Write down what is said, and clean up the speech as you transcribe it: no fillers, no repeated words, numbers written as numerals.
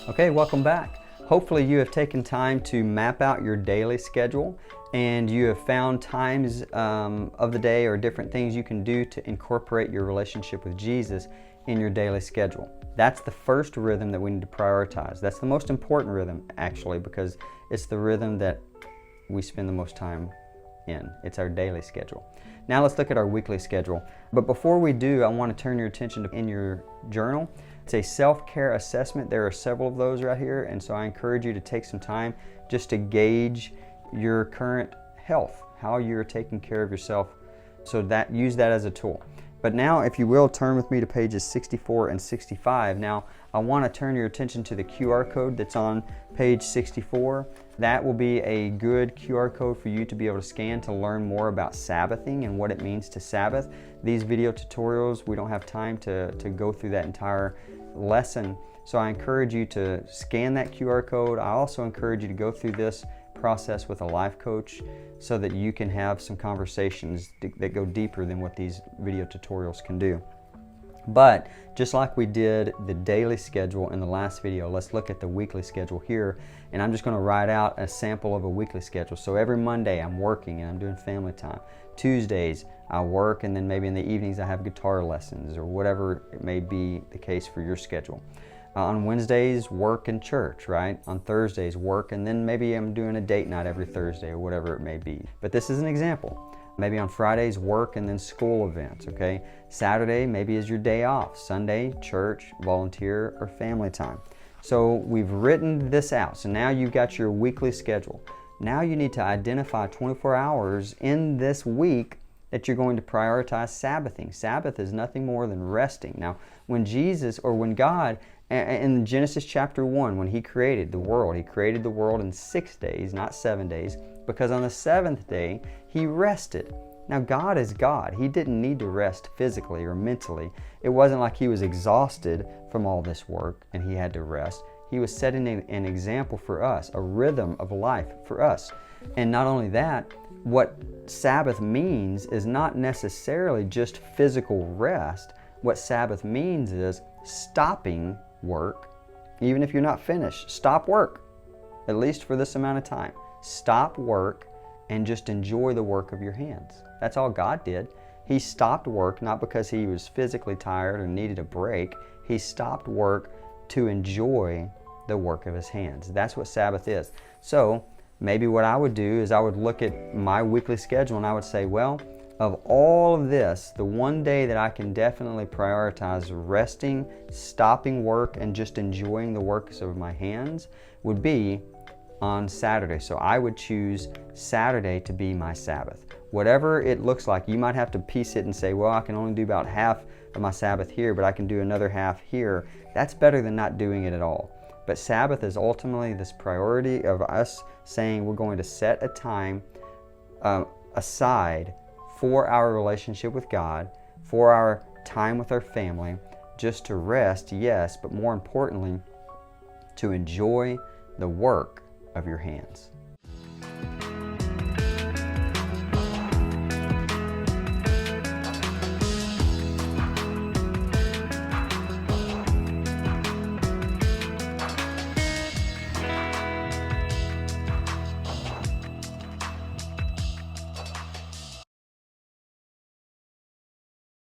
Okay, welcome back. Hopefully you have taken time to map out your daily schedule and you have found times of the day or different things you can do to incorporate your relationship with Jesus in your daily schedule. That's the first rhythm that we need to prioritize. That's the most important rhythm, actually, because it's the rhythm that we spend the most time in. It's our daily schedule. Now let's look at our weekly schedule. But before we do, I want to turn your attention to in your journal. It's a self-care assessment. There are several of those right here, and so I encourage you to take some time just to gauge your current health, how you're taking care of yourself, so that use that as a tool. But now, if you will, turn with me to pages 64 and 65. Now, I want to turn your attention to the QR code that's on page 64. That will be a good QR code for you to be able to scan to learn more about Sabbathing and what it means to Sabbath. These video tutorials, we don't have time to go through that entire lesson, so I encourage you to scan that QR code. I also encourage you to go through this process with a life coach so that you can have some conversations that go deeper than what these video tutorials can do. But just like we did the daily schedule in the last video, let's look at the weekly schedule here, and I'm just going to write out a sample of a weekly schedule. So every Monday I'm working and I'm doing family time. Tuesdays I work, and then maybe in the evenings I have guitar lessons or whatever it may be the case for your schedule. On Wednesdays, work and church, right? On Thursdays, work, and then maybe I'm doing a date night every Thursday or whatever it may be. But this is an example. Maybe on Fridays, work and then school events, okay? Saturday maybe is your day off. Sunday, church, volunteer, or family time. So we've written this out. So now you've got your weekly schedule. Now you need to identify 24 hours in this week that you're going to prioritize Sabbathing. Sabbath is nothing more than resting. Now, when Jesus, or when God, in Genesis chapter 1, when He created the world in 6 days, not 7 days, because on the seventh day, He rested. Now, God is God. He didn't need to rest physically or mentally. It wasn't like He was exhausted from all this work and He had to rest. He was setting an example for us, a rhythm of life for us. And not only that, what Sabbath means is not necessarily just physical rest. What Sabbath means is stopping work, even if you're not finished. Stop work, at least for this amount of time. Stop work and just enjoy the work of your hands. That's all God did. He stopped work not because He was physically tired or needed a break. He stopped work to enjoy the work of His hands. That's what Sabbath is. So maybe what I would do is I would look at my weekly schedule and I would say, well, of all of this, the one day that I can definitely prioritize resting, stopping work, and just enjoying the works of my hands would be on Saturday. So I would choose Saturday to be my Sabbath. Whatever it looks like, you might have to piece it and say, well, I can only do about half of my Sabbath here, but I can do another half here. That's better than not doing it at all. But Sabbath is ultimately this priority of us saying we're going to set a time aside for our relationship with God, for our time with our family, just to rest, yes, but more importantly, to enjoy the work of your hands.